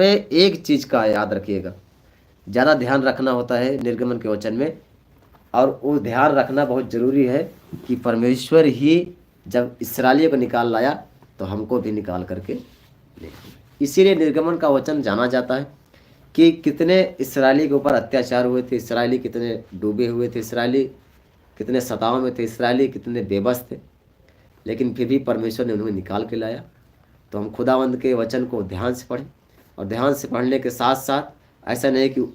एक चीज का याद रखिएगा, ज्यादा ध्यान रखना होता है निर्गमन के वचन में, और वो ध्यान रखना बहुत जरूरी है कि परमेश्वर ही जब इसराइलियों को निकाल लाया तो हमको भी निकाल करके ले। इसीलिए निर्गमन का वचन जाना जाता है कि कितने इसराइली के ऊपर अत्याचार हुए थे, इसराइली कितने डूबे हुए थे, इसराइली कितने सताव में थे, इसराइली कितने बेबस थे, लेकिन फिर भी परमेश्वर ने उन्हें निकाल के लाया। तो हम खुदावंद के वचन को ध्यान से पढ़ें, और ध्यान से पढ़ने के साथ साथ ऐसा नहीं कि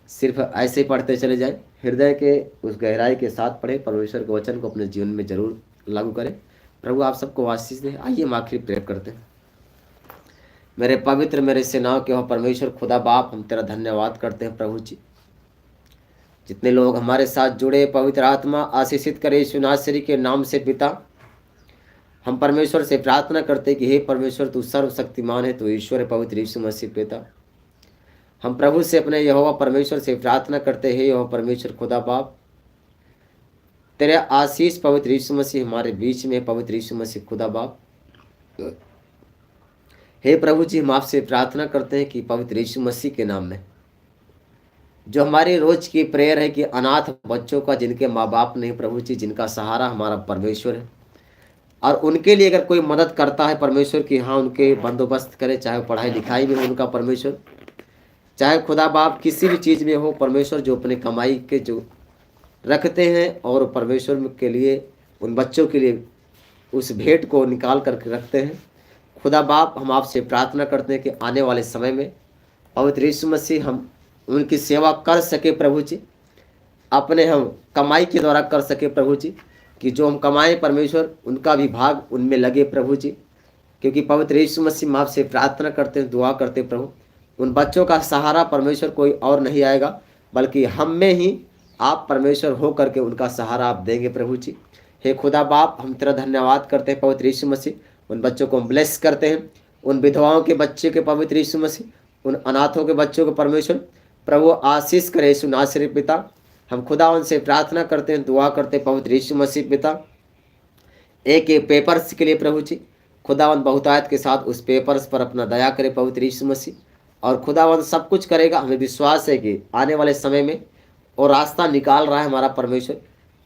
सिर्फ ऐसे ही पढ़ते चले जाएं, हृदय के उस गहराई के साथ पढ़ें, परमेश्वर के वचन को अपने जीवन में जरूर लागू करें। प्रभु आप सबको आशीष दे। आइए हम आखिरी प्रेयर करते हैं। मेरे पवित्र, मेरे सेनाओं के हो परमेश्वर खुदा बाप, हम तेरा धन्यवाद करते हैं प्रभु जी। जितने लोग हमारे साथ जुड़े, पवित्र आत्मा आशीषित करे यीशु नासरी के नाम से पिता। हम परमेश्वर से प्रार्थना करते कि हे परमेश्वर तू सर्वशक्तिमान है, तू ईश्वर है, पवित्र यीशु मसीह पिता। हम प्रभु से अपने यहोवा परमेश्वर से प्रार्थना करते हैं, यहोवा परमेश्वर खुदा बाप, तेरे आशीष पवित्र यीशु मसीह हमारे बीच में, पवित्र यीशु मसीह खुदा बाप। हे प्रभु जी, हम आपसे प्रार्थना करते हैं कि पवित्र यीशु मसीह के नाम में जो हमारी रोज की प्रेयर है कि अनाथ बच्चों का, जिनके माँ बाप नहीं प्रभु जी, जिनका सहारा हमारा परमेश्वर है, और उनके लिए अगर कोई मदद करता है परमेश्वर की, हाँ उनके बंदोबस्त करे, चाहे पढ़ाई लिखाई में हो उनका परमेश्वर, चाहे खुदा बाप किसी भी चीज़ में हो परमेश्वर, जो अपने कमाई के जो रखते हैं और परमेश्वर के लिए उन बच्चों के लिए उस भेंट को निकाल करके रखते हैं। खुदा बाप हम आपसे प्रार्थना करते हैं कि आने वाले समय में पवित्र यीशु मसीह हम उनकी सेवा कर सके प्रभु जी, अपने हम कमाई के द्वारा कर सके प्रभु जी, कि जो हम कमाएं परमेश्वर उनका भी भाग उनमें लगे प्रभु जी। क्योंकि पवित्र यीशु मसीह हम आपसे प्रार्थना करते हैं, दुआ करते हैं प्रभु, उन बच्चों का सहारा परमेश्वर कोई और नहीं आएगा, बल्कि हम में ही आप परमेश्वर हो करके उनका सहारा आप देंगे प्रभु जी। हे खुदा बाप हम तेरा धन्यवाद करते हैं पवित्र यीशु मसीह, उन बच्चों को हम ब्लेस करते हैं, उन विधवाओं के बच्चे के पवित्र यीशु मसीह, उन अनाथों के बच्चों को परमेश्वर प्रभु आशीष करे यीशु नासरी पिता। हम खुदा उनसे प्रार्थना करते हैं, दुआ करते हैं पवित्र यीशु मसीह पिता, एक एक पेपर्स के लिए प्रभु जी, खुदावन बहुतायत के साथ उस पेपर्स पर अपना दया करे पवित्र यीशु मसीह, और खुदावन सब कुछ करेगा। हमें विश्वास है कि आने वाले समय में वो रास्ता निकाल रहा है हमारा परमेश्वर,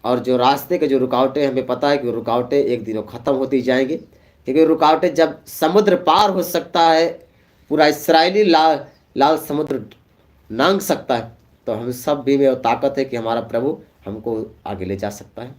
और जो रास्ते के जो रुकावटें, हमें पता है कि रुकावटें एक दिन ख़त्म होती जाएंगी, क्योंकि रुकावटें जब समुद्र पार हो सकता है, पूरा इसराइली लाल समुद्र नांग सकता है, तो हम सब भी में वो ताकत है कि हमारा प्रभु हमको आगे ले जा सकता है।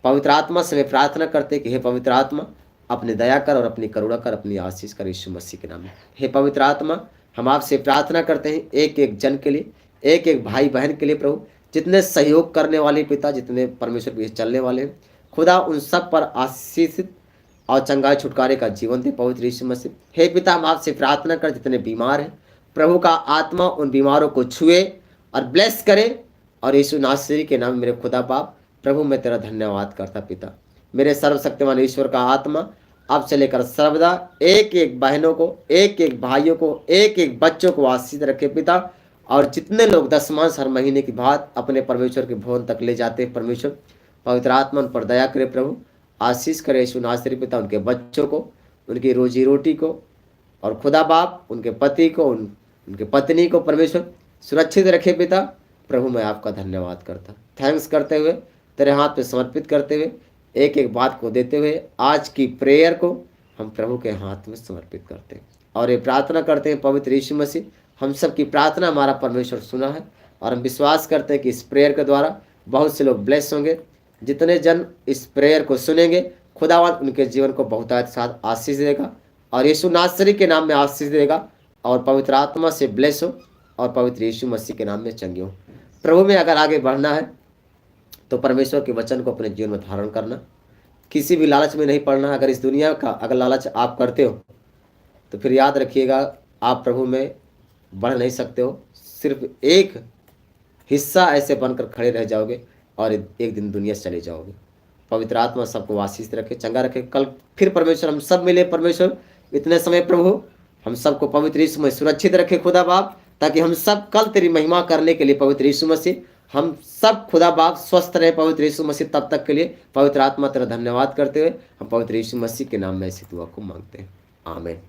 पवित्र आत्मा से वे प्रार्थना करते कि हे पवित्र आत्मा अपने दया कर और अपनी करुणा कर, अपनी आशीष कर यीशु मसीह के नाम में। हे पवित्र आत्मा हम आपसे प्रार्थना करते हैं एक एक जन के लिए, एक एक भाई बहन के लिए प्रभु, जितने सहयोग करने वाले पिता, जितने परमेश्वर के चलने वाले हैं खुदा, उन सब पर आशीषित और चंगाई छुटकारे का जीवन दे पवित्र यीशु मसीह। हे पिता हम आपसे प्रार्थना कर जितने बीमार हैं प्रभु का आत्मा उन बीमारों को छुए और ब्लेस करे, और यीशु नासरी के नाम में मेरे खुदा बाप प्रभु मैं तेरा धन्यवाद करता पिता। मेरे सर्वशक्तिमान ईश्वर का आत्मा अब से लेकर सर्वदा एक एक बहनों को, एक एक भाइयों को, एक एक बच्चों को आशीष रखे पिता, और जितने लोग दसमांश हर महीने की बात अपने परमेश्वर के भवन तक ले जाते हैं परमेश्वर, पवित्र आत्मा उन पर दया करे प्रभु, आशीष करे यीशु नासरी पिता, उनके बच्चों को, उनकी रोजी रोटी को, और खुदा बाप उनके पति को, उनके पत्नी को परमेश्वर सुरक्षित रखे पिता। प्रभु मैं आपका धन्यवाद करता, थैंक्स करते हुए तेरे हाथ पे समर्पित करते हुए, एक एक बात को देते हुए आज की प्रेयर को हम प्रभु के हाथ में समर्पित करते हैं, और ये प्रार्थना करते हैं पवित्र यीशु मसीह, हम सब की प्रार्थना हमारा परमेश्वर सुना है, और हम विश्वास करते हैं कि इस प्रेयर के द्वारा बहुत से लोग ब्लेस होंगे। जितने जन इस प्रेयर को सुनेंगे खुदावंद उनके जीवन को बहुतायत साथ आशीष देगा, और यीशु नासरी के नाम में आशीष देगा, और पवित्र आत्मा से ब्लेस हो, और पवित्र यीशु मसीह के नाम में चंगे हो। प्रभु में अगर आगे बढ़ना है तो परमेश्वर के वचन को अपने जीवन में धारण करना, किसी भी लालच में नहीं पड़ना। अगर इस दुनिया का अगर लालच आप करते हो तो फिर याद रखिएगा आप प्रभु में बढ़ नहीं सकते हो, सिर्फ एक हिस्सा ऐसे बनकर खड़े रह जाओगे और एक दिन दुनिया से चले जाओगे। पवित्र आत्मा सबको आशीष रखे, चंगा रखे। कल फिर परमेश्वर हम सब मिले परमेश्वर, इतने समय प्रभु हम सबको पवित्र यीशु में सुरक्षित रखे खुदा बाप, ताकि हम सब कल तेरी महिमा करने के लिए पवित्र यीशु मसीह हम सब खुदा बाप स्वस्थ रहे पवित्र यीशु मसीह तब तक के लिए। पवित्र आत्मा तेरा धन्यवाद करते हुए हम पवित्र यीशु मसीह के नाम में ऐसी दुआ को मांगते हैं, आमीन।